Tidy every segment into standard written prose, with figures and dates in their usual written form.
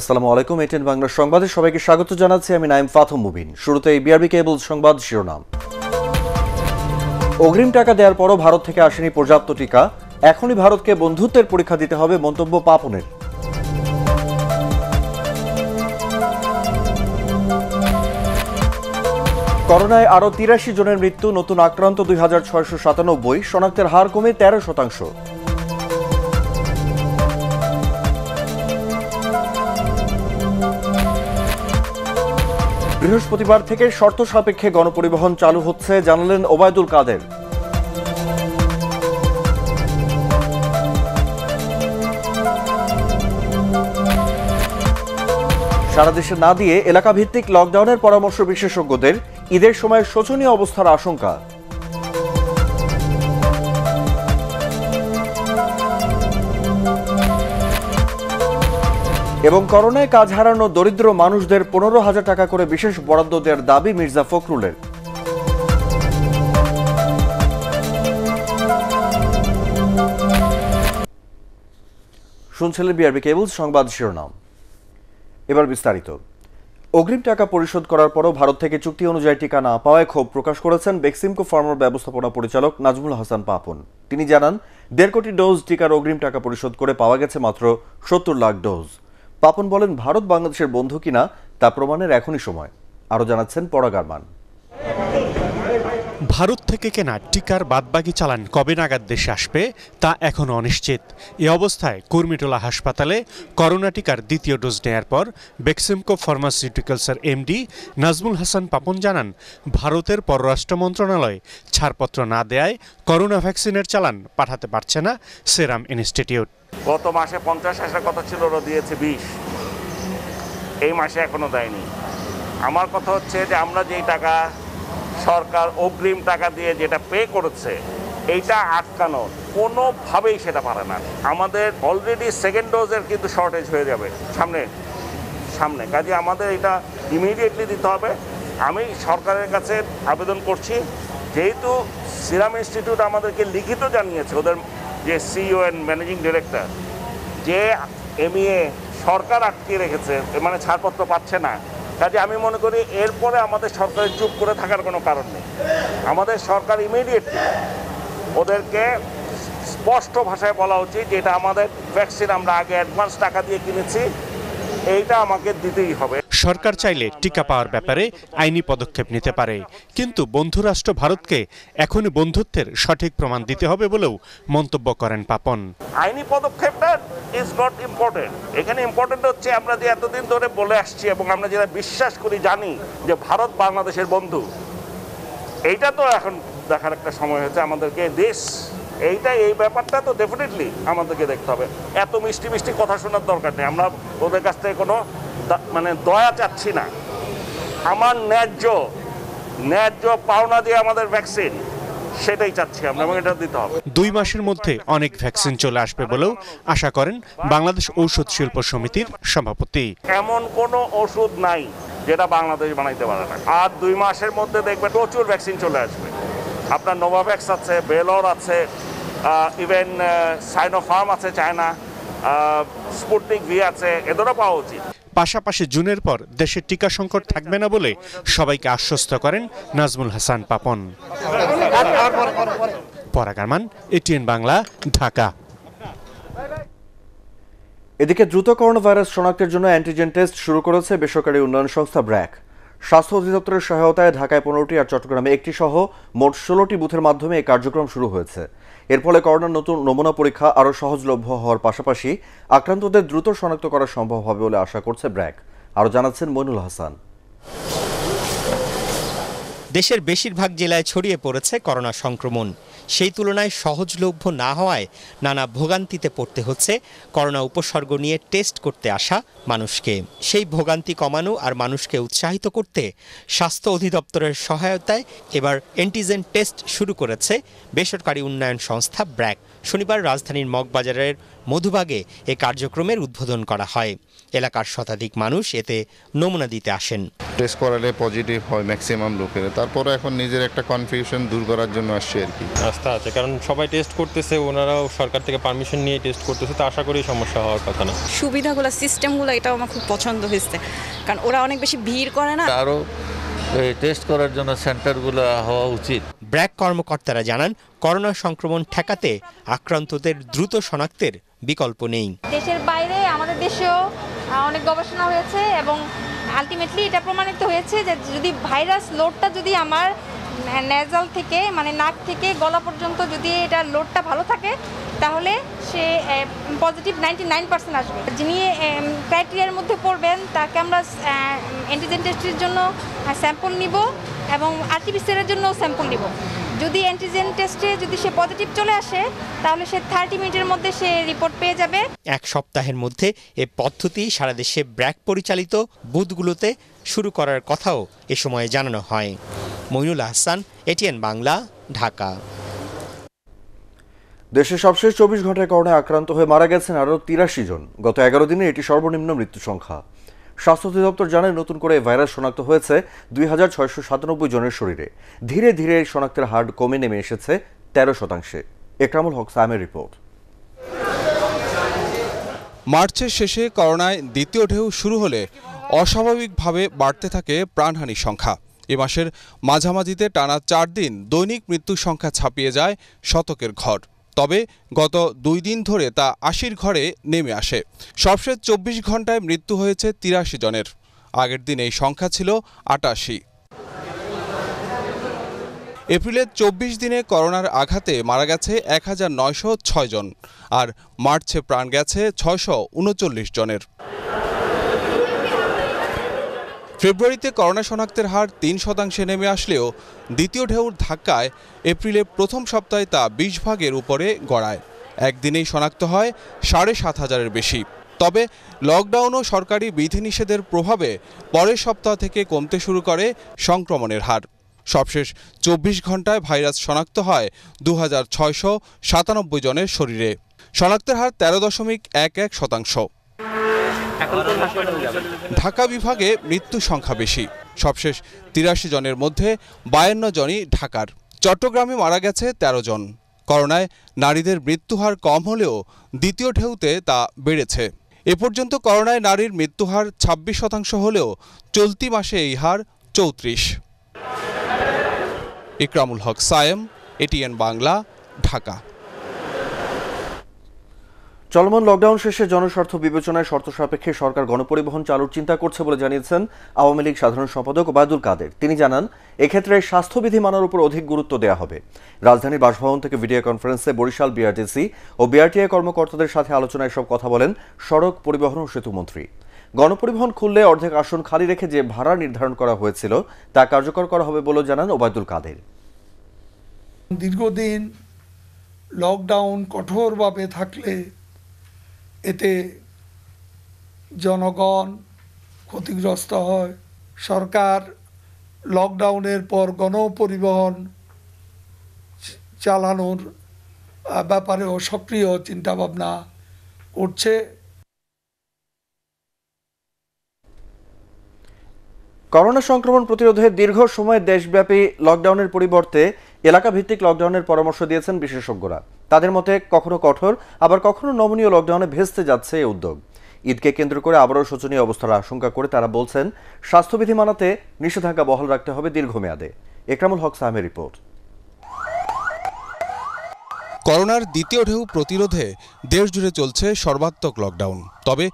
আসসালামু আলাইকুম। এটিএন বাংলার সংবাদে সবাইকে স্বাগত জানাচ্ছি। আমি নাইম ফাথম মুবিন। শুরুতেই বিআরবি কেবল সংবাদ শিরোনাম। অগ্রিম টাকা দেওয়ার পরও ভারত থেকে আসেনি পর্যাপ্ত টিকা, এখনই ভারতকে বন্ধুত্বের পরীক্ষা দিতে হবে, মন্তব্য পাপনের। করোনায় আরও ৮৩ জনের মৃত্যু, নতুন আক্রান্ত ২৬৯৭, শনাক্তের হার কমে ১৩%। বৃহস্পতিবার থেকে শর্ত সাপেক্ষে গণপরিবহন চালু হচ্ছে, জানালেন ওবায়দুল কাদের। সারা দেশে না দিয়ে এলাকা ভিত্তিক লকডাউনের পরামর্শ বিশেষজ্ঞদের, ঈদের সময় শোচনীয় অবস্থার আশঙ্কা। এবং করোনায় কাজ হারানো দরিদ্র মানুষদের ১৫,০০০ টাকা করে বিশেষ বরাদ্দ দেওয়ার দাবি মির্জা ফখরুলের। শুনছিলেন বিআরবি কেবল সংবাদ শিরোনাম। এবার বিস্তারিত। অগ্রিম টাকা পরিশোধ করার পরও ভারত থেকে চুক্তি অনুযায়ী টিকা না পাওয়ায় ক্ষোভ প্রকাশ করেছেন বেক্সিমকো ফার্মার ব্যবস্থাপনা পরিচালক নাজমুল হাসান পাপন। তিনি জানান, ১.৫ কোটি ডোজ টিকার অগ্রিম টাকা পরিশোধ করে পাওয়া গেছে মাত্র ৭০ লাখ ডোজ। পাপন বলেন, ভারত বাংলাদেশের বন্ধু কিনা তা প্রমাণের এখনই সময়। আরও জানাচ্ছেন পরাগ আরমান। ভারত থেকে কেনা টিকার বাদবাকি চালান কবে নাগাদ দেশে আসবে তা এখনও অনিশ্চিত। এ অবস্থায় কুর্মিটোলা হাসপাতালে করোনা টিকার দ্বিতীয় ডোজ নেয়ার পর বেক্সিমকো ফার্মাসিউটিক্যালসের এমডি নাজমুল হাসান পাপন জানান, ভারতের পররাষ্ট্র মন্ত্রণালয় ছাড়পত্র না দেয়ায় করোনা ভ্যাকসিনের চালান পাঠাতে পারছে না সেরাম ইনস্টিটিউট। গত মাসে ৫০ আসার কথা ছিল, ওরা দিয়েছে ২০, এই মাসে এখনো দেয়নি। আমার কথা হচ্ছে যে আমরা যেই টাকা সরকার অগ্রিম টাকা দিয়ে যেটা পে করেছে, এইটা আটকানোর কোনোভাবেই সেটা পারে না। আমাদের অলরেডি সেকেন্ড ডোজের কিন্তু শর্টেজ হয়ে যাবে সামনে কাজে আমাদের এটা ইমিডিয়েটলি দিতে হবে। আমি সরকারের কাছে আবেদন করছি, যেহেতু সিরাম ইনস্টিটিউট আমাদেরকে লিখিত জানিয়েছে, ওদের যে সিইও এন্ড ম্যানেজিং ডিরেক্টর, যে এমইএ সরকার আটকে রেখেছে, মানে ছাড়পত্র পাচ্ছে না, কাজে আমি মনে করি এরপরে আমাদের সরকারের চুপ করে থাকার কোনো কারণ নেই। আমাদের সরকার ইমিডিয়েটলি ওদেরকে স্পষ্ট ভাষায় বলা উচিত যে এটা আমাদের ভ্যাকসিন, আমরা আগে অ্যাডভান্স টাকা দিয়ে কিনেছি, এইটা আমাকে দিতেই হবে। সরকার চাইলে টিকা পাওয়ার ব্যাপারে আইনি পদক্ষেপ নিতে পারে, কিন্তু বন্ধুরাষ্ট্র ভারতকে এখনই বন্ধুত্বের সঠিক প্রমাণ দিতে হবে বলেও মন্তব্য করেন পাপন। আইনি পদক্ষেপটা ইজ নট ইম্পর্টেন্ট। এখানে ইম্পর্টেন্ট হচ্ছে আমরা যে এতদিন ধরে বলে আসছি এবং আমরা যেটা বিশ্বাস করি, জানি যে ভারত বাংলাদেশের বন্ধু, এইটা তো এখন দেখার একটা সময় হয়েছে আমাদেরকে। দেশ এই ব্যাপারটা তো ডেফিনেটলি আমাদেরকে দেখতে হবে। এত মিষ্টি মিষ্টি কথা শোনার দরকার নেই। আমরা ওদের কাছ থেকে কোনো দয়া চাচ্ছি না। আমার ন্যায্য পাওনা দিয়ে আমাদের ভ্যাকসিন, সেটাই চাচ্ছি আমরা, এবং এটা দিতে হবে। ২ মাসের মধ্যে অনেক ভ্যাকসিন চলে আসবে বলেও আশা করেন বাংলাদেশ ঔষধ শিল্প সমিতির সভাপতি। এমন কোনো ওষুধ নাই যেটা বাংলাদেশ বানাইতে পারে না। আর ২ মাসের মধ্যে দেখবে প্রচুর ভ্যাকসিন চলে আসবে। আপনার নোভাভ্যাক্স আছে, বেলর আছে, ইভেন সাইনোফার্ম আছে চায়না, স্পুটনিক ভি আছে, এদেরও পাওয়া উচিত। পাশাপাশি জুনের পর দেশে টিকা সংকট থাকবে না বলে সবাইকে আশ্বস্ত করেন নাজমুল হাসান পাপন। পরাগ আরমান, এটিএন বাংলা, ঢাকা। এদিকে দ্রুত করোনা ভাইরাস শনাক্তের জন্য অ্যান্টিজেন টেস্ট শুরু করেছে বেসরকারি উন্নয়ন সংস্থা ব্র্যাক। স্বাস্থ্য অধিদপ্তরের সহায়তায় ঢাকায় ১৫টি আর চট্টগ্রামে ১টি সহ মোট ১৬টি বুথের মাধ্যমে এই কার্যক্রম শুরু হয়েছে। এর ফলে করোনার নতুন নমুনা পরীক্ষা আরও সহজলভ্য হওয়ার পাশাপাশি আক্রান্তদের দ্রুত শনাক্ত করা সম্ভব হবে বলে আশা করছে ব্র্যাক। আরও জানাচ্ছেন মইনুল হাসান। দেশের বেশিরভাগ জেলায় ছড়িয়ে পড়েছে করোনা সংক্রমণ। সেই তুলনায় সহজলভ্য না হওয়ায় নানা ভোগান্তিতে পড়তে হচ্ছে করোনা উপসর্গ নিয়ে টেস্ট করতে আসা মানুষকে। সেই ভোগান্তি কমানো আর মানুষকে উৎসাহিত করতে স্বাস্থ্য অধিদপ্তরের সহায়তায় এবার অ্যান্টিজেন টেস্ট শুরু করেছে বেসরকারি উন্নয়ন সংস্থা ব্র্যাক। শনিবার রাজধানীর মগবাজারের মধুবাগে এ কার্যক্রমের উদ্বোধন করা হয়। এলাকার শতাধিক মানুষ এতে নমুনা দিতে আসেন। টেস্ট করালে পজিটিভ হয় ম্যাক্সিমাম লোকের, তারপরে এখন নিজের একটা কনফিউশন দূর করার জন্য আসছে আর কি। আস্থা আছে, কারণ সবাই টেস্ট করতেছে, ওনারাও সরকার থেকে পারমিশন নিয়ে টেস্ট করতেছে, তো আশা করি সমস্যা হওয়ার কথা না। সুবিধাগুলো, সিস্টেমগুলো, এটাও আমার খুব পছন্দ হয়েছে, কারণ ওরা অনেক বেশি ভিড় করে না। আরও টেস্ট করার জন্য সেন্টারগুলো হওয়া উচিত। ব্র্যাক কর্মকর্তারা জানান, করোনা সংক্রমণ ঠেকাতে আক্রান্তদের দ্রুত শনাক্তের বিকল্প নেই। দেশের বাইরে আমাদের দেশেও অনেক গবেষণা হয়েছে এবং আলটিমেটলি এটা প্রমাণিত হয়েছে যে যদি ভাইরাস লোডটা যদি আমার নেজাল থেকে মানে নাক থেকে গলা পর্যন্ত যদি এটা লোডটা ভালো থাকে তাহলে সে পজিটিভ 99% আসবে। যিনি ক্রাইটেরিয়ার মধ্যে পড়বেন তাকে আমরা অ্যান্টিজেন টেস্টের জন্য স্যাম্পল নিব এবং আরটিপিসিআরের জন্য স্যাম্পল নিব। যদি অ্যান্টিজেন টেস্টে যদি সে পজিটিভ চলে আসে তাহলে সে 30 মিনিটের মধ্যে সে রিপোর্ট পেয়ে যাবে। এক সপ্তাহের মধ্যে এ পদ্ধতি সারা দেশে ব্র্যাক পরিচালিত বুথগুলোতে শুরু করার কথাও এ সময় জানানো হয়। মইনুল আহসান, এটিএন বাংলা, ঢাকা। দেশে সবশেষ 24 ঘন্টায় করোনায় আক্রান্ত হয়ে মারা গেছেন আরও 83 জন। গত 11 দিনে এটি সর্বনিম্ন মৃত্যু সংখ্যা। স্বাস্থ্য অধিদপ্তর জানায়, নতুন করে ভাইরাস শনাক্ত হয়েছে 2697 জনের শরীরে। ধীরে ধীরে এই শনাক্তের হার কমে নেমে এসেছে 13%। একরামুল হক সায়েমের রিপোর্ট। মার্চের শেষে করোনায় দ্বিতীয় ঢেউ শুরু হলে অস্বাভাবিকভাবে বাড়তে থাকে প্রাণহানির সংখ্যা। এ মাসের মাঝামাঝিতে টানা 4 দিন দৈনিক মৃত্যুর সংখ্যা ছাপিয়ে যায় শতকের ঘর। তবে গত 2 দিন ধরে তা 80-র ঘরে নেমে আসে। সবশেষ 24 ঘন্টায় মৃত্যু হয়েছে 83 জনের। আগের দিন এই সংখ্যা ছিল 88। এপ্রিলের 24 দিনে করোনার আঘাতে মারা গেছে 1906 জন, আর মার্চে প্রাণ গেছে 639 জনের। ফেব্রুয়ারিতে করোনা শনাক্তের হার 3% নেমে আসলেও দ্বিতীয় ঢেউর ধাক্কায় এপ্রিলে প্রথম সপ্তাহে তা 20 ভাগের উপরে গড়ায়। একদিনেই শনাক্ত হয় 7,500-এর বেশি। তবে লকডাউন ও সরকারি বিধিনিষেধের প্রভাবে পরের সপ্তাহ থেকে কমতে শুরু করে সংক্রমণের হার। সবশেষ 24 ঘন্টায় ভাইরাস শনাক্ত হয় 2697 জনের শরীরে। শনাক্তের হার 13.11%। ঢাকা বিভাগে মৃত্যু সংখ্যা বেশি। সবশেষ 83 জনের মধ্যে 52 জনই ঢাকার। চট্টগ্রামে মারা গেছে 13 জন। করোনায় নারীদের মৃত্যুহার কম হলেও দ্বিতীয় ঢেউতে তা বেড়েছে। এ পর্যন্ত করোনায় নারীর মৃত্যুহার 26% হলেও চলতি মাসে এই হার 34। ইকরামুল হক সায়েম, এটিএন বাংলা, ঢাকা। চলমান লকডাউন শেষে জনস্বার্থ বিবেচনায় শর্ত সাপেক্ষে সরকার গণপরিবহন চালুর চিন্তা করছে বলে জানিয়েছেন আওয়ামী লীগ সাধারণ সম্পাদক ওবায়দুল কাদের। তিনি জানান, এক্ষেত্রে স্বাস্থ্যবিধি মানার উপর অধিক গুরুত্ব দেওয়া হবে। রাজধানীর বাসভবন থেকে ভিডিও কনফারেন্সে বরিশাল বিআরটিসি ও বিআরটিআই কর্মকর্তাদের সাথে আলোচনায় সব কথা বলেন সড়ক পরিবহন ও সেতুমন্ত্রী। গণপরিবহন খুললে অর্ধেক আসন খালি রেখে যে ভাড়া নির্ধারণ করা হয়েছিল তা কার্যকর করা হবে বলে জানান ওবায়দুল কাদের। দীর্ঘদিন লকডাউন কঠোরভাবে থাকলে এতে জনগণ ক্ষতিগ্রস্ত হয়। সরকার লকডাউনের পর গণপরিবহন চালানোর ব্যাপারেও সক্রিয় চিন্তাভাবনা করছে। করোনা সংক্রমণ প্রতিরোধে দীর্ঘ সময় দেশব্যাপী লকডাউনের পরিবর্তে এলাকা ভিত্তিক লকডাউনের পরামর্শ দিয়েছেন বিশেষজ্ঞরা। তাদের মতে কখনো কঠোর আবার কখনো নমনীয় লকডাউনে ভেস্তে যাচ্ছে এই উদ্যোগ। ঈদকে কেন্দ্র করে আবারও শোচনীয় অবস্থার আশঙ্কা করে তারা বলছেন, স্বাস্থ্যবিধি মানাতে নিষেধাজ্ঞা বহাল রাখতে হবে দীর্ঘমেয়াদে। একরামুল হক সায়েমের রিপোর্ট। করোনার দ্বিতীয় ঢেউ প্রতিরোধে দেশজুড়ে চলছে সর্বাত্মক লকডাউন। তবে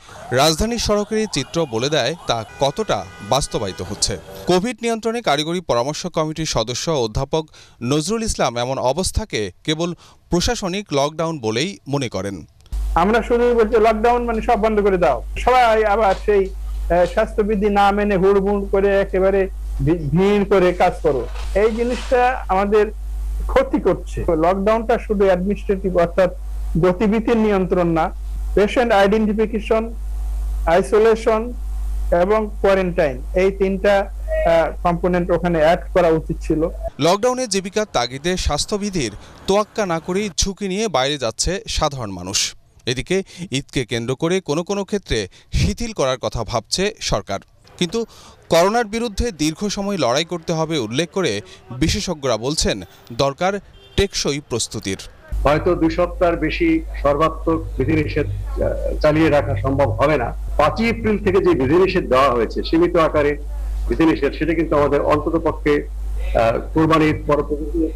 রাজধানীর সড়কের চিত্র বলে দেয় তা কতটা বাস্তবায়িত হচ্ছে। কোভিড নিয়ন্ত্রণে কারিগরি পরামর্শ কমিটির সদস্য অধ্যাপক নজরুল ইসলাম এমন অবস্থাকে কেবল প্রশাসনিক লকডাউন বলেই মনে করেন। আমরা শুধু বলছি লকডাউন মানে সব বন্ধ করে দাও, সবাই আবার সেই স্বাস্থ্যবিধি না মেনে হুড়মুড় করে একেবারে ভিড় করে কাজ করো, এই জিনিসটা আমাদের ক্ষতি করছে। লকডাউনটা শুধু অ্যাডমিনিস্ট্রেটিভ অর্থাৎ গতিবিধির নিয়ন্ত্রণ না, পেশেন্ট আইডেন্টিফিকেশন, আইসোলেশন এবং কোয়ারেন্টাইন, এই 3টা কম্পোনেন্ট ওখানে অ্যাড করা উচিত ছিল। লকডাউনে জীবিকার তাগিদে স্বাস্থ্যবিধির তোয়াক্কা না করেই ঝুঁকি নিয়ে বাইরে যাচ্ছে সাধারণ মানুষ। এদিকে ঈদকে কেন্দ্র করে কোনো কোনো ক্ষেত্রে শিথিল করার কথা ভাবছে সরকার। কিন্তু করোনার বিরুদ্ধে দীর্ঘ সময় লড়াই করতে হবে উল্লেখ করে বিশেষজ্ঞরা বলছেন দরকার টেকসই প্রস্তুতির। হয়তো 2 সপ্তাহের বেশি সর্বাত্মক বিধিনিষেধ চালিয়ে রাখা সম্ভব হবে না। 5 এপ্রিল থেকে যে বিধিনিষেধ দেওয়া হয়েছে সীমিত আকারে বিধিনিষেধ, সেটা কিন্তু আমাদের অন্তত পক্ষে কুরবানির পর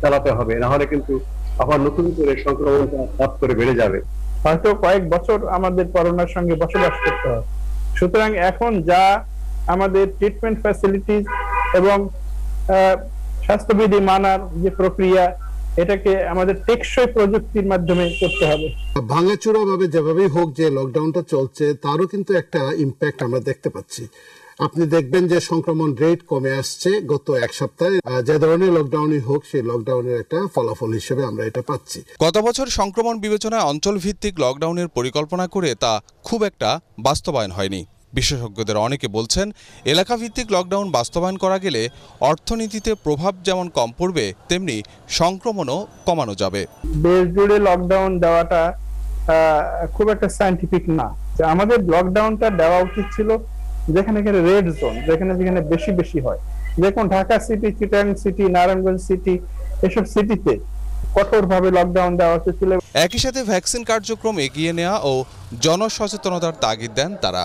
চালাতে হবে, না হলে কিন্তু আবার নতুন করে সংক্রমণটা হঠাৎ করে বেড়ে যাবে। হয়তো কয়েক বছর আমাদের করোনার সঙ্গে বসবাস করতে হবে। সুতরাং এখন যা আমাদের ট্রিটমেন্ট ফ্যাসিলিটিস এবং স্বাস্থ্যবিধি মানার যে প্রক্রিয়া, এটাকে আমাদের টেকসই প্রযুক্তির মাধ্যমে করতে হবে। ভাঙাচোরা ভাবে যেভাবেই হোক যে লকডাউনটা চলছে তারও কিন্তু একটা ইম্প্যাক্ট আমরা দেখতে পাচ্ছি। আপনি দেখবেন যে সংক্রমণ রেট কমে আসছে গত এক সপ্তাহে। যে ধরনের লকডাউনই হোক, সেই লকডাউনের একটা ফলাফল হিসেবে আমরা এটা পাচ্ছি। গত বছর সংক্রমণ বিবেচনায় অঞ্চল ভিত্তিক লকডাউনের পরিকল্পনা করে তা খুব একটা বাস্তবায়ন হয়নি। বিশেষজ্ঞদের অনেকে বলছেন এলাকা ভিত্তিক লকডাউন বাস্তবায়ন করা গেলে অর্থনীতিতে প্রভাব যেমন কম পড়বে, তেমনি সংক্রমণও কমানো যাবে। দেশ জুড়ে লকডাউন দেওয়াটা খুব একটা সায়েন্টিফিক না। আমাদের লকডাউনটা দেওয়া উচিত ছিল যেখানে রেড জোন, যেখানে বেশি হয়, যেমন Dhaka city, Chittagong city, Narayanganj city, এসব সিটিতে কঠোরভাবে লকডাউন দেওয়া উচিত ছিল। একই সাথে ভ্যাকসিন কার্যক্রম এগিয়ে নেওয়া ও জনসচেতনতার তাগিদ দেন তারা।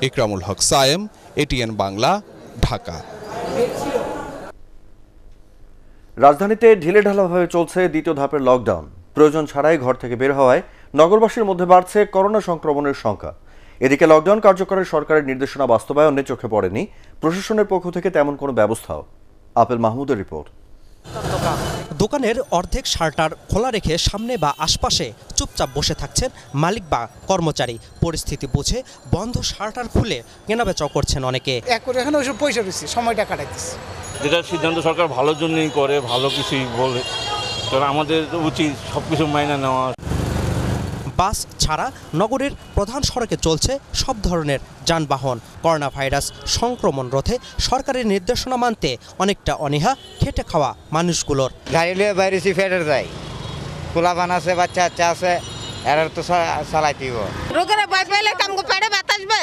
ইকরামুল হক সায়েম, এটিএন বাংলা, ঢাকা। রাজধানীতে ঢিলেঢালাভাবে চলছে দ্বিতীয় ধাপের লকডাউন। প্রয়োজন ছাড়াই ঘর থেকে বের হওয়ায় নগরবাসীর মধ্যে বাড়ছে করোনা সংক্রমণের সংখ্যা। এদিকে লকডাউন কার্যকরের সরকারের নির্দেশনা বাস্তবায়নে চোখে পড়েনি প্রশাসনের পক্ষ থেকে তেমন কোনো ব্যবস্থাও। আপেল মাহমুদের রিপোর্ট। দোকানের অর্ধেক শাটার খোলা রেখে সামনে বা আশপাশে চুপচাপ বসে থাকছেন মালিক বা কর্মচারী। পরিস্থিতি বুঝে বন্ধ শাটার খুলে কেনাবেচাও করছেন অনেকে। এখানে ওইসব পয়সা রয়েছে, সময়টা কাটাইতেছে। যেটা সিদ্ধান্ত সরকার ভালোর জন্যই করে, ভালো কিছুই বলে, কারণ আমাদের উচিত সবকিছু মাইনা নেওয়া। বাস ছাড়া নগরের প্রধান সড়কে চলছে সব ধরনের যানবাহন। করোনা ভাইরাস সংক্রমণ রোধে সরকারের নির্দেশনা মানতে অনেকটা অনীহা খেটে খাওয়া মানুষগুলোর। গাড়ি লিয়ে বাইরেছি ফেটার যায়, খোলা বান আছে, বাচ্চা আছে, এর তো চালাইতেই রোগের ভয় পেলে আমাকে পেটে ব্যথা আসবে,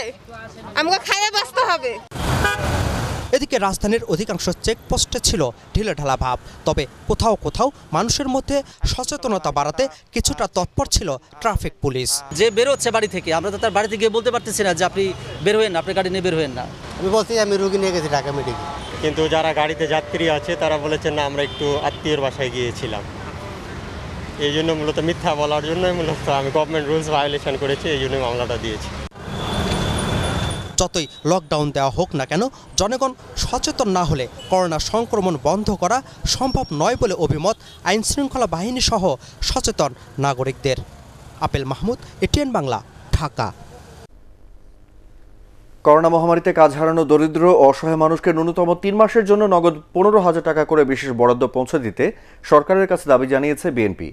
আমাকে খাইয়ে বাঁচতে হবে। এদিকে রাজধানীর অধিকাংশ চেকপোস্টে ছিল ঢিলেঢালা ভাব, তবে কোথাও কোথাও মানুষের মধ্যে সচেতনতা বাড়াতে কিছুটা তৎপর ছিল ট্রাফিক পুলিশ। যে বেরোচ্ছে বাড়ি থেকে, আমরা তো তার বাড়িতে গিয়ে বলতে পারতেছি না যে আপনি বের হবেন না, আপনি গাড়ি নিয়ে বের হবেন না। আমি বলছি আমি রোগী নিয়ে গেছি ঢাকা মেডিকেল, কিন্তু যারা গাড়িতে যাত্রী আছে তারা বলেছেন না আমরা একটু আত্মীয়ের বাসায় গিয়েছিলাম। এই জন্য মূলত মিথ্যা বলার জন্যই মূলত আমি গভর্নমেন্ট রুলস ভায়োলেশন করেছি, এই জন্য মামলাটা দিয়েছি। যতই লকডাউন দেওয়া হোক না কেন, জনগণ সচেতন না হলে করোনা সংক্রমণ বন্ধ করা সম্ভব নয় বলে অভিমত আইনশৃঙ্খলা বাহিনী সহ সচেতন নাগরিকদের। Apple Mahmud, ATN Bangla, Dhaka. Corona মহামারীতে কাজ হারানো দরিদ্র ও অসহায় মানুষকে ন্যূনতম 3 মাসের জন্য নগদ 15,000 টাকা করে বিশেষ বরাদ্দ পৌঁছে দিতে সরকারের কাছে দাবি জানিয়েছে বিএনপি।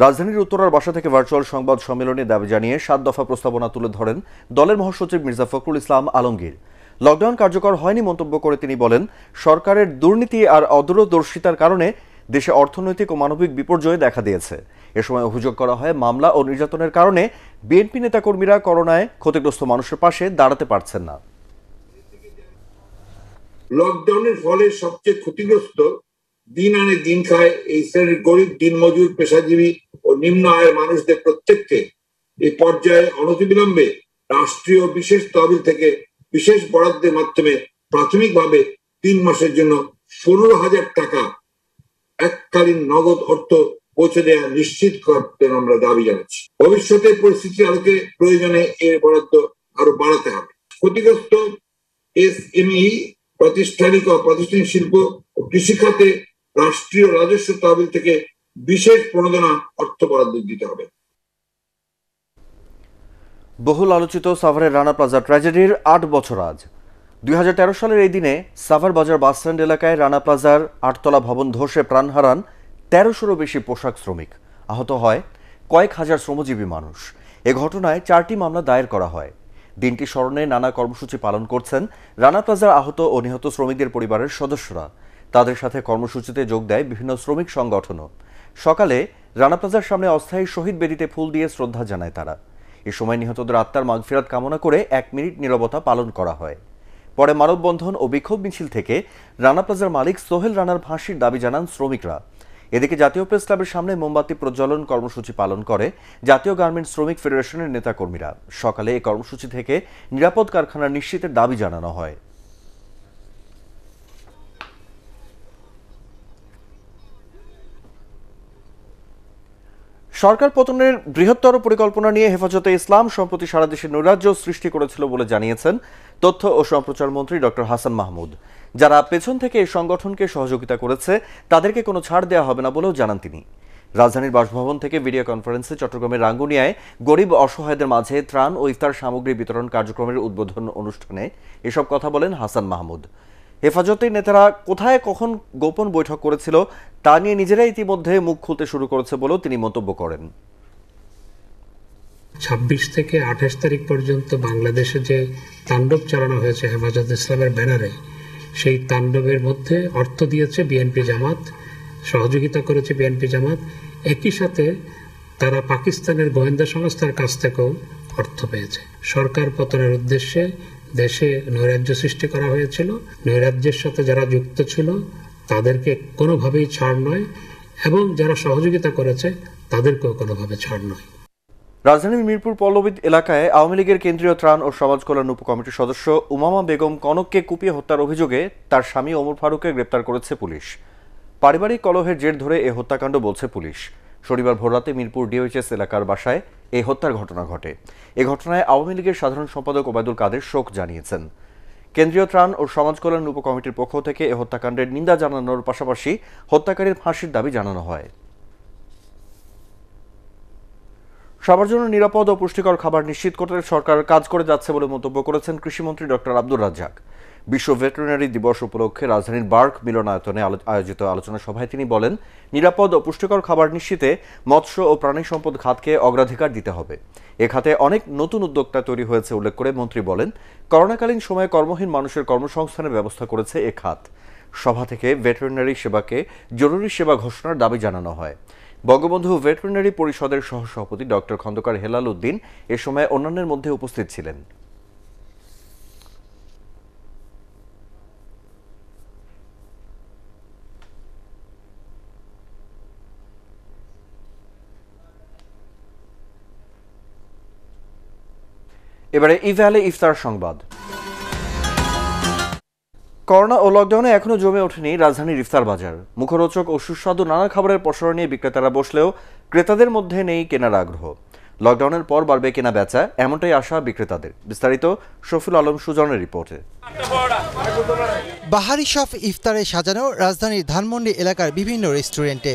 রাজধানীর উত্তরার বাসা থেকে ভার্চুয়াল সংবাদ সম্মেলনে দাবি জানিয়ে 7 দফা প্রস্তাবনা তুলে ধরেন দলের মহাসচিব মির্জা ফখরুল ইসলাম আলমগীর। লকডাউন কার্যকর হয়নি মন্তব্য করে তিনি বলেন, সরকারের দুর্নীতি আর অদূরদর্শিতার কারণে দেশে অর্থনৈতিক ও মানবিক বিপর্যয় দেখা দিয়েছে। এ সময় অভিযোগ করা হয়, মামলা ও নির্যাতনের কারণে বিএনপি নেতাকর্মীরা করোনায় ক্ষতিগ্রস্ত মানুষের পাশে দাঁড়াতে পারছেন না। লকডাউনের ফলে সবচেয়ে ক্ষতিগ্রস্ত, দিন আনে দিন খায় এই শ্রেণীর গরিব, দিনমজুর, পেশাজীবী ও নিম্ন আয়ের মানুষদের প্রত্যেককে এই পর্যায়ে অনতিবিলম্বে রাষ্ট্রীয় বিশেষ তহবিল থেকে বিশেষ বরাদ্দের মাধ্যমে প্রাথমিকভাবে 3 মাসের জন্য 15,000 টাকা এককালীন নগদ অর্থ পৌঁছে দেওয়া নিশ্চিত করতে আমরা দাবি জানাচ্ছি। ভবিষ্যতে পরিস্থিতির আলোকে প্রয়োজনে এর বরাদ্দ আরো বাড়াতে হবে। ক্ষতিগ্রস্ত এসএমই, প্রাতিষ্ঠানিক ও প্রাতিষ্ঠানিক শিল্প ও কৃষিখাতে রাষ্ট্রীয় রাজস্ব তহবিল থেকে বিশেষ প্রণোদনা অর্থ বরাদ্দ দিতে হবে। বহুল আলোচিত সাভারের রানা প্লাজা ট্র্যাজেডির 8 বছর আজ। 2013 সালের এই দিনে সাভার বাজার বাসস্ট্যান্ড এলাকায় রানা প্লাজার 8তলা ভবন ধসে প্রাণ হারান 1300-রও বেশি পোশাক শ্রমিক। আহত হয় কয়েক হাজার শ্রমজীবী মানুষ। এ ঘটনায় 4টি মামলা দায়ের করা হয়। দিনটি স্মরণে নানা কর্মসূচি পালন করছেন রানা প্লাজার আহত ও নিহত শ্রমিকদের পরিবারের সদস্যরা। তাদের সাথে কর্মসূচিতে যোগ দেয় বিভিন্ন শ্রমিক সংগঠনও। সকালে রানা প্লাজার সামনে অস্থায়ী শহীদ বেদিতে ফুল দিয়ে শ্রদ্ধা জানায় তারা। এ সময় নিহতদের আত্মার মাগফিরাত কামনা করে 1 মিনিট নীরবতা পালন করা হয়। পরে মানববন্ধন ও বিক্ষোভ মিছিল থেকে রানা প্লাজার মালিক সোহেল রানার ফাঁসির দাবি জানান শ্রমিকরা। এদিকে জাতীয় প্রেস ক্লাবের সামনে মোমবাতি প্রজ্বলন কর্মসূচি পালন করে জাতীয় গার্মেন্টস শ্রমিক ফেডারেশনের নেতাকর্মীরা। সকালে এই কর্মসূচি থেকে নিরাপদ কারখানা নিশ্চিতের দাবি জানানো হয়। সরকার পতনের বৃহত্তর পরিকল্পনা নিয়ে হেফাজতে ইসলাম সম্প্রতি সারা দেশে নৈরাজ্য সৃষ্টি করেছিল বলে জানিয়েছেন তথ্য ও সম্প্রচার মন্ত্রী ডক্টর হাসান মাহমুদ। যারা পেছন থেকে এই সংগঠনকে সহযোগিতা করেছে তাদেরকে কোনো ছাড় দেওয়া হবে না বলেও জানান তিনি। রাজধানীর বাসভবন থেকে ভিডিও কনফারেন্সে চট্টগ্রামের রাঙ্গুনিয়ায় গরিব অসহায়দের মাঝে ত্রাণ ও ইফতার সামগ্রী বিতরণ কার্যক্রমের উদ্বোধন অনুষ্ঠানে এসব কথা বলেন হাসান মাহমুদ। হেফাজতের নেতারা কোথায় কখন গোপন বৈঠক করেছিল তা নিয়ে নিজেরাই ইতিমধ্যে মুখ খুলতে শুরু করেছে বলেও তিনি মন্তব্য করেন। 26 থেকে 28 তারিখ পর্যন্ত বাংলাদেশে যে তাণ্ডব চালানো হয়েছে হেফাজত ইসলামের ব্যানারে, সেই তাণ্ডবের মধ্যে অর্থ দিয়েছে বিএনপি জামাত, সহযোগিতা করেছে বিএনপি জামাত। একই সাথে তারা পাকিস্তানের গোয়েন্দা সংস্থার কাছ থেকেও অর্থ পেয়েছে। সরকার পতনের উদ্দেশ্যে দেশে নৈরাজ্য সৃষ্টি করা হয়েছিল। নৈরাজ্যের সাথে যারা যুক্ত ছিল তাদেরকে কোনোভাবেই ছাড় নয়, এবং যারা সহযোগিতা করেছে তাদেরকেও কোনোভাবে ছাড় নয়। রাজধানীর মিরপুর পল্লবী এলাকায় আওয়ামী লীগের কেন্দ্রীয় ত্রাণ ও সমাজ কল্যাণ উপকমিটির সদস্য উমামা বেগম কনককে কুপিয়ে হত্যার অভিযোগে তার স্বামী ওমর ফারুককে গ্রেপ্তার করেছে পুলিশ। পারিবারিক কলহের জের ধরে এ হত্যাকাণ্ড বলছে পুলিশ। শনিবার ভোররাতে মিরপুর ডিওএইচএস এলাকার বাসায় এই হত্যার ঘটনা ঘটে। এ ঘটনায় আওয়ামী লীগের সাধারণ সম্পাদক ওবায়দুল কাদের শোক জানিয়েছেন। কেন্দ্রীয় ত্রাণ ও সমাজ কল্যাণ উপকমিটির পক্ষ থেকে এ হত্যাকাণ্ডের নিন্দা জানানোর পাশাপাশি হত্যাকারীর ফাঁসির দাবি জানানো হয়। সবার জন্য নিরাপদ ও পুষ্টিকর খাবার নিশ্চিত করতে সরকার কাজ করে যাচ্ছে বলে মন্তব্য করেছেন কৃষিমন্ত্রী ডক্টর আব্দুর রাজ্জাক। বিশ্ব ভেটেরিনারি দিবস উপলক্ষে রাজধানীর বার্ক মিলনায়তনে আয়োজিত আলোচনা সভায় তিনি বলেন, নিরাপদ ও পুষ্টিকর খাবার নিশ্চিতে মৎস্য ও প্রাণী সম্পদ খাতকে অগ্রাধিকার দিতে হবে। এ খাতে অনেক নতুন উদ্যোক্তা তৈরি হয়েছে উল্লেখ করে মন্ত্রী বলেন, করোনাকালীন সময়ে কর্মহীন মানুষের কর্মসংস্থানের ব্যবস্থা করেছে এ খাত। সভা থেকে ভেটেরিনারি সেবাকে জরুরি সেবা ঘোষণার দাবি জানানো হয়। বঙ্গবন্ধু ভেটেরিনারি পরিষদের সহসভাপতি ডক্টর খন্দকার হেলাল উদ্দিন এ সময় অন্যান্যের মধ্যে উপস্থিত ছিলেন। এবারে ইভ্যালে ইফতার সংবাদ। করোনা ও লকডাউনে এখনো জমে ওঠেনি রাজধানীর ইফতার বাজার। মুখরোচক ও সুস্বাদু নানা খাবারের পসরা নিয়ে বিক্রেতারা বসলেও ক্রেতাদের মধ্যে নেই কেনার আগ্রহ। লকডাউনের পর বাড়বে কেনা বেচা, এমনটাই আশা বিক্রেতাদের। বিস্তারিত শফিউল আলম সুজনের রিপোর্টে। বাহারি শপ ইফতারে সাজানো রাজধানীর ধানমন্ডি এলাকার বিভিন্ন রেস্টুরেন্টে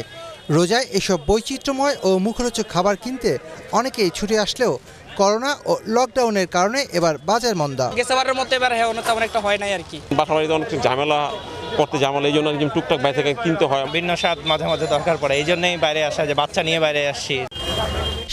রোজায় এসব বৈচিত্র্যময় ও মুখরোচক খাবার কিনতে অনেকেই ছুটে আসলেও করোনা ও লকডাউনের কারণে এবার বাজার মন্দা। গেছবারের মতো এবার তেমন একটা হয় নাই আর কি। বাসাবাড়িতে অনেক ঝামেলা করতে ঝামেলা, এই জন্য টুকটাক বাইরে থেকে কিনতে হয়। ভিন্ন স্বাদ মাঝে মাঝে দরকার পড়ে, এই জন্যই বাইরে আসা, যে বাচ্চা নিয়ে বাইরে আসছি।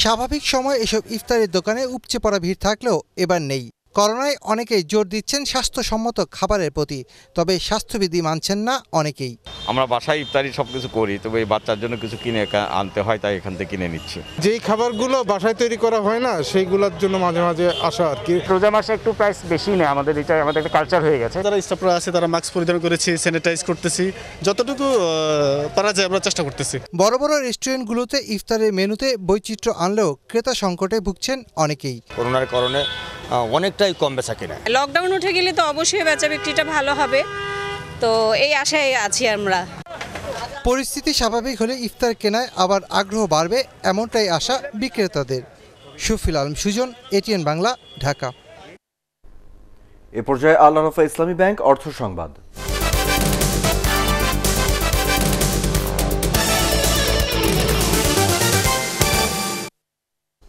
স্বাভাবিক সময় এসব ইফতারের দোকানে উপচে পড়া ভিড় থাকলেও এবার নেই। করোনায় অনেকেই জোর দিচ্ছেন স্বাস্থ্যসম্মত খাবারের প্রতি, তবে স্বাস্থ্যবিধি মানছেন না অনেকেই। আমরা বাসায় ইফতারি সবকিছু করি, তবে এই বাচ্চার জন্য কিছু কিনে আনতে হয়, তাই এখান থেকে কিনে নিচ্ছি। যেই খাবারগুলো বাসায় তৈরি করা হয় না, সেইগুলোর জন্য মাঝে মাঝে আসা আর কি। রোজা মাসে একটু প্রাইস বেশি নেই, আমাদের এটা আমাদের একটা কালচার হয়ে গেছে। যারা স্টাফরা আছে তারা মাস্ক পরিধান করেছি, স্যানিটাইজ করতেছি, যতটুকু পারা যায় আমরা চেষ্টা করতেছি। বড় বড় রেস্টুরেন্টগুলোতে ইফতারের মেনুতে বৈচিত্র্য আনলেও ক্রেতা সংকটে ভুগছেন অনেকেই। করোনার কারণে অনেকটাই কম বেচা কেনা। লকডাউন উঠে গেলে তো অবশ্যই বেচা বিক্রিটা ভালো হবে, তো এই আশায় আছি আমরা। পরিস্থিতি স্বাভাবিক হলে ইফতার কেনায় আবার আগ্রহ বাড়বে, এমনটাই আশা বিক্রেতাদের। শফিউল আলম সুজন, এটিএন বাংলা, ঢাকা। এ পর্যায়ে আল আরাফা ইসলামী ব্যাংক অর্থ সংবাদ।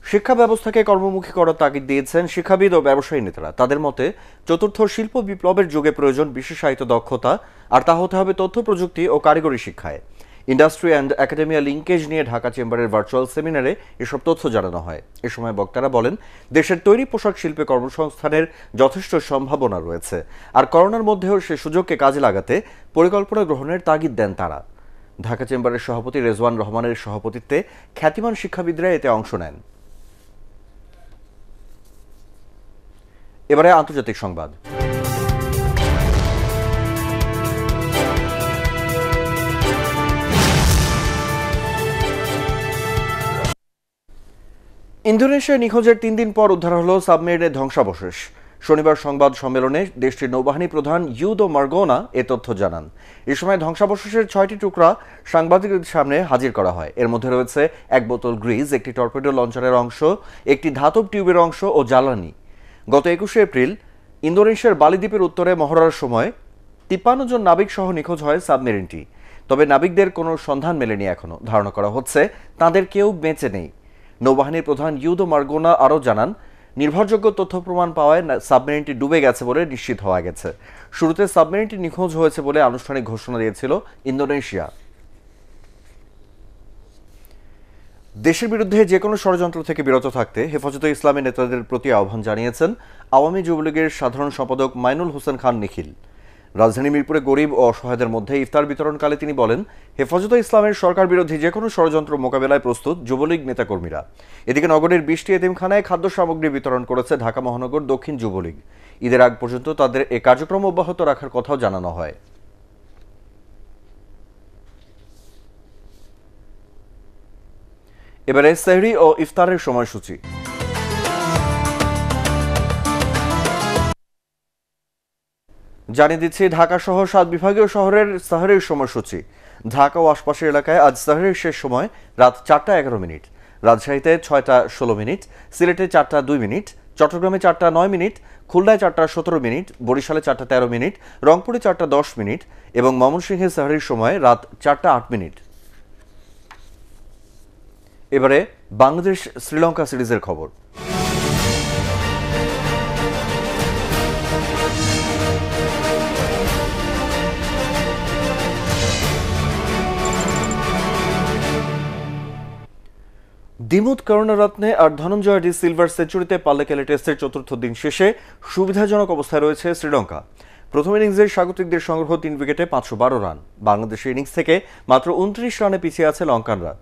শিক্ষা ব্যবস্থাকে কর্মমুখী করার তাগিদ দিয়েছেন শিক্ষাবিদ ও ব্যবসায়ী নেতারা। তাদের মতে চতুর্থ শিল্প বিপ্লবের যুগে প্রয়োজন বিশেষায়িত দক্ষতা, আর তা হতে হবে তথ্য প্রযুক্তি ও কারিগরি শিক্ষায়। ইন্ডাস্ট্রি অ্যান্ড একাডেমিয়া লিঙ্কেজ নিয়ে ঢাকা চেম্বারের ভার্চুয়াল সেমিনারে এসব তথ্য জানানো হয়। এ সময় বক্তারা বলেন, দেশের তৈরি পোশাক শিল্পে কর্মসংস্থানের যথেষ্ট সম্ভাবনা রয়েছে, আর করোনার মধ্যেও সে সুযোগকে কাজে লাগাতে পরিকল্পনা গ্রহণের তাগিদ দেন তারা। ঢাকা চেম্বারের সভাপতি রেজওয়ান রহমানের সভাপতিত্বে খ্যাতিমান শিক্ষাবিদরা এতে অংশ নেন। এবারে আন্তর্জাতিক সংবাদ। ইন্দোনেশিয়ায় নিখোঁজের 3 দিন পর উদ্ধার হলো সাবমেরিনের ধ্বংসাবশেষ। শনিবার সংবাদ সম্মেলনে দেশটির নৌবাহিনী প্রধান ইউদো মার্গোনা এ তথ্য জানান। এ সময় ধ্বংসাবশেষের 6টি টুকরা সাংবাদিকদের সামনে হাজির করা হয়। এর মধ্যে রয়েছে 1 বোতল গ্রিজ, একটি টর্পেডো লঞ্চারের অংশ, একটি ধাতব টিউবের অংশ ও জ্বালানি। গত 21শে এপ্রিল ইন্দোনেশিয়ার বালি দ্বীপের উত্তরে মহড়ার সময় 53 জন নাবিক সহ নিখোঁজ হয় সাবমেরিনটি। তবে নাবিকদের কোনো সন্ধান মেলেনি এখনো। ধারণা করা হচ্ছে তাদের কেউ বেঁচে নেই। নৌবাহিনীর প্রধান ইউদো মার্গোনা আরও জানান, নির্ভরযোগ্য তথ্য প্রমাণ পাওয়ায় সাবমেরিনটি ডুবে গেছে বলে নিশ্চিত হওয়া গেছে। শুরুতে সাবমেরিনটি নিখোঁজ হয়েছে বলে আনুষ্ঠানিক ঘোষণা দিয়েছিল ইন্দোনেশিয়া। দেশের বিরুদ্ধে যে কোনো ষড়যন্ত্র থেকে বিরত থাকতে হেফাজতে ইসলামের নেতাদের প্রতি আহ্বান জানিয়েছেন আওয়ামী যুবলীগের সাধারণ সম্পাদক মাইনুল হোসেন খান নিখিল। রাজধানী মিরপুরে গরিব ও অসহায়দের মধ্যে ইফতার বিতরণকালে তিনি বলেন, হেফাজতে ইসলামের সরকার বিরোধী যে কোনো ষড়যন্ত্র মোকাবেলায় প্রস্তুত যুবলীগ নেতাকর্মীরা। এদিকে নগরের 20টি এতিমখানায় খাদ্য সামগ্রী বিতরণ করেছে ঢাকা মহানগর দক্ষিণ যুবলীগ। ঈদের আগ পর্যন্ত তাদের এ কার্যক্রম অব্যাহত রাখার কথাও জানানো হয়। এবারে সেহরি ও ইফতারের সময়সূচি। জানিয়ে দিচ্ছি ঢাকা সহ 7 বিভাগীয় শহরের সাহরির সময়সূচি। ঢাকা ও আশপাশের এলাকায় আজ সাহরির শেষ সময় রাত 4টা 11 মিনিট, রাজশাহীতে 6টা 16 মিনিট, সিলেটে 4টা 2 মিনিট, চট্টগ্রামে 4টা 9 মিনিট, খুলনায় 4টা 17 মিনিট, বরিশালে 4টা 13 মিনিট, রংপুরে 4টা 10 মিনিট এবং ময়মনসিংহে সাহরির সময় রাত 4টা 8 মিনিট। এবারে বাংলাদেশ শ্রীলঙ্কা সিরিজের খবর। দিমুথ করুণারত্নে আর ধনঞ্জয় ডি সিলভার সেঞ্চুরিতে পাল্লেকেলে টেস্টের চতুর্থ দিন শেষে সুবিধাজনক অবস্থায় রয়েছে শ্রীলঙ্কা। প্রথম ইনিংসের স্বাগতিকদের সংগ্রহ 3 উইকেটে 512 রান। বাংলাদেশের ইনিংস থেকে মাত্র 29 রানে পিছিয়ে আছে লঙ্কানরা।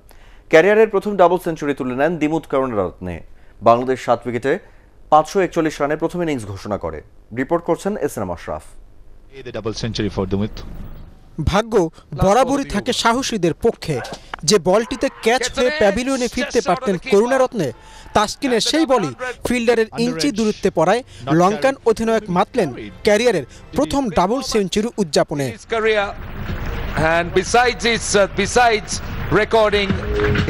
ক্যারিয়ারের প্রথম ডাবল সেঞ্চুরি তুলে নেন দিমুথ করুণারত্নে। বাংলাদেশ 7 উইকেটে 541 রানে প্রথম ইনিংস ঘোষণা করে। রিপোর্ট করছেন এসএম আশরাফ। ভাগ্য বরাবরই থাকে সাহসীদের পক্ষে। যে বলটিতে ক্যাচ হয়ে প্যাভিলিয়নে ফিরতে পারতেন করুণারত্নে, তাসকিনের সেই বলই ফিল্ডারের ইঞ্চি দূরত্বে পড়ায় লঙ্কান অধিনায়ক মাতলেন ক্যারিয়ারের প্রথম ডাবল সেঞ্চুরি উদযাপনে। And besides recording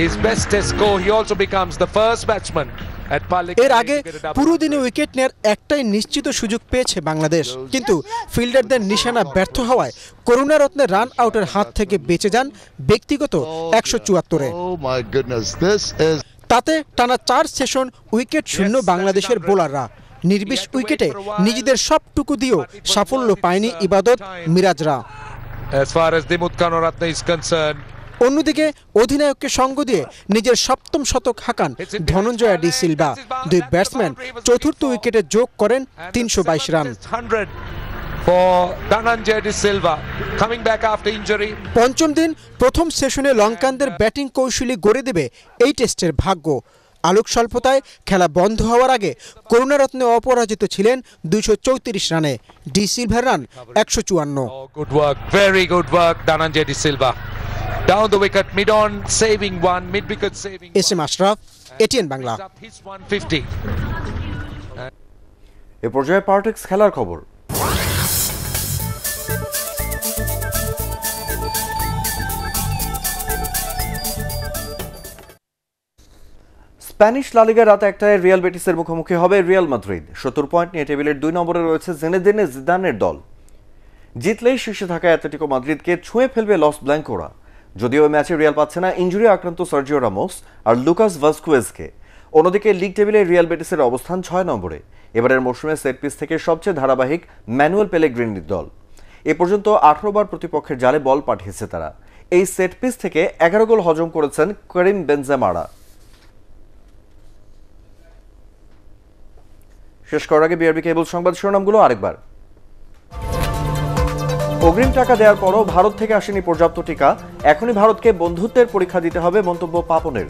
his best test score, he also becomes the first batsman at Pallekele. এর আগে পুরো দিনে উইকেট নেয়ার একটাই নিশ্চিত সুযোগ পেয়েছে বাংলাদেশ, কিন্তু ফিল্ডারদের নিশানা ব্যর্থ হওয়ায় করুণারত্নে রান আউটের হাত থেকে বেঁচে যান ব্যক্তিগত 174-এ। তাতে টানা 4 সেশন উইকেট শূন্য বাংলাদেশের বোলাররা। নির্বিষ উইকেটে নিজেদের সবটুকু দিয়েও সাফল্য পায়নি ইবাদত মিরাজরা। As far as Dimuth Karunaratne is concerned, অন্যদিকে অধিনায়ককে সঙ্গ দিয়ে নিজের সপ্তম শতক হাঁকান ধনঞ্জয় ডি সিলভা। দুই ব্যাটসম্যান চতুর্থ উইকেটে যোগ করেন 322 রান। পঞ্চম দিন প্রথম সেশনে লঙ্কানদের ব্যাটিং কৌশলী গড়ে দেবে এই টেস্টের ভাগ্য। আলোক স্বল্পতায় খেলা বন্ধ হওয়ার আগে করুণারত্নে অপরাজিত ছিলেন 234 রানে। D silver run 154। good work, very good work, Dhananjay De Silva. Down the wicket, mid-on saving one, mid-wicket saving one. SM Ashraf, ATN Bangla. এ পর্যায়ে পার্টেক্স খেলার খবর। স্প্যানিশ লা লিগায় রাত 1টায় রিয়াল বেটিসের মুখোমুখি হবে রিয়াল মাদ্রিদ। 70 পয়েন্ট নিয়ে টেবিলের 2 নম্বরে রয়েছে জিনেদিনে জিদানের দল। জিতলেই শীর্ষে থাকা অ্যাটলেটিকো মাদ্রিদকে ছুঁয়ে ফেলবে লস ব্ল্যাঙ্কোরা। যদিও ম্যাচে রিয়াল পাচ্ছে না ইনজুরি আক্রান্ত সার্জিও রামোস আর লুকাস ভাস্কুয়েজকে। অন্যদিকে লিগ টেবিলে রিয়াল বেটিসের অবস্থান 6 নম্বরে। এবারের মৌসুমে সেট পিস থেকে সবচেয়ে ধারাবাহিক ম্যানুয়েল পেলেগ্রিনির দল। এ পর্যন্ত 18 বার প্রতিপক্ষের জালে বল পাঠিয়েছে তারা। এই সেট পিস থেকে 11 গোল হজম করেছেন কারিম বেনজেমারা। শেষ করার আগে বিআরবি কেবল সংবাদ শিরোনামগুলো আরেকবার। অগ্রিম টাকা দেওয়ার পরও ভারত থেকে আসেনি পর্যাপ্ত টিকা, এখনই ভারতকে বন্ধুত্বের পরীক্ষা দিতে হবে, মন্তব্য পাপনের।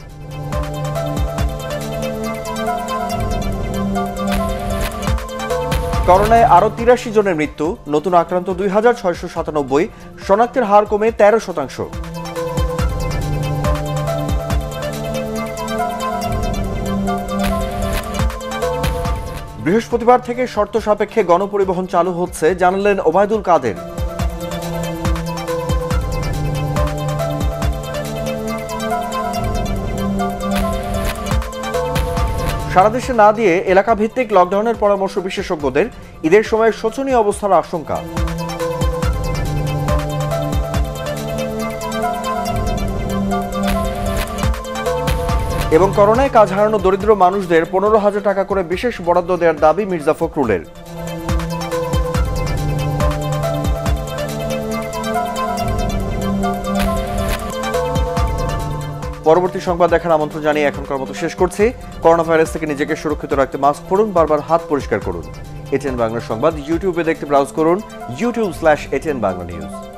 করোনায় আরও ৮৩ জনের মৃত্যু, নতুন আক্রান্ত ২,৬৯৭, শনাক্তের হার কমে ১৩%। বৃহস্পতিবার থেকে শর্ত সাপেক্ষে গণপরিবহন চালু হচ্ছে, জানালেন ওবায়দুল কাদের। সারা দেশে না দিয়ে এলাকা ভিত্তিক লকডাউনের পরামর্শ বিশেষজ্ঞদের, ঈদের সময় শোচনীয় অবস্থার আশঙ্কা। এবং করোনায় কাজ হারানো দরিদ্র মানুষদের ১৫,০০০ টাকা করে বিশেষ বরাদ্দ দেওয়ার দাবি মির্জা ফখরুলের। পরবর্তী সংবাদ দেখার আমন্ত্রণ জানিয়ে এখনকার মতো শেষ করছি। করোনা ভাইরাস থেকে নিজেকে সুরক্ষিত রাখতে মাস্ক পরুন, বারবার হাত পরিষ্কার করুন। এটিএন বাংলা সংবাদ ইউটিউবে দেখতে ব্রাউজ করুন youtube/ATN Bangla News।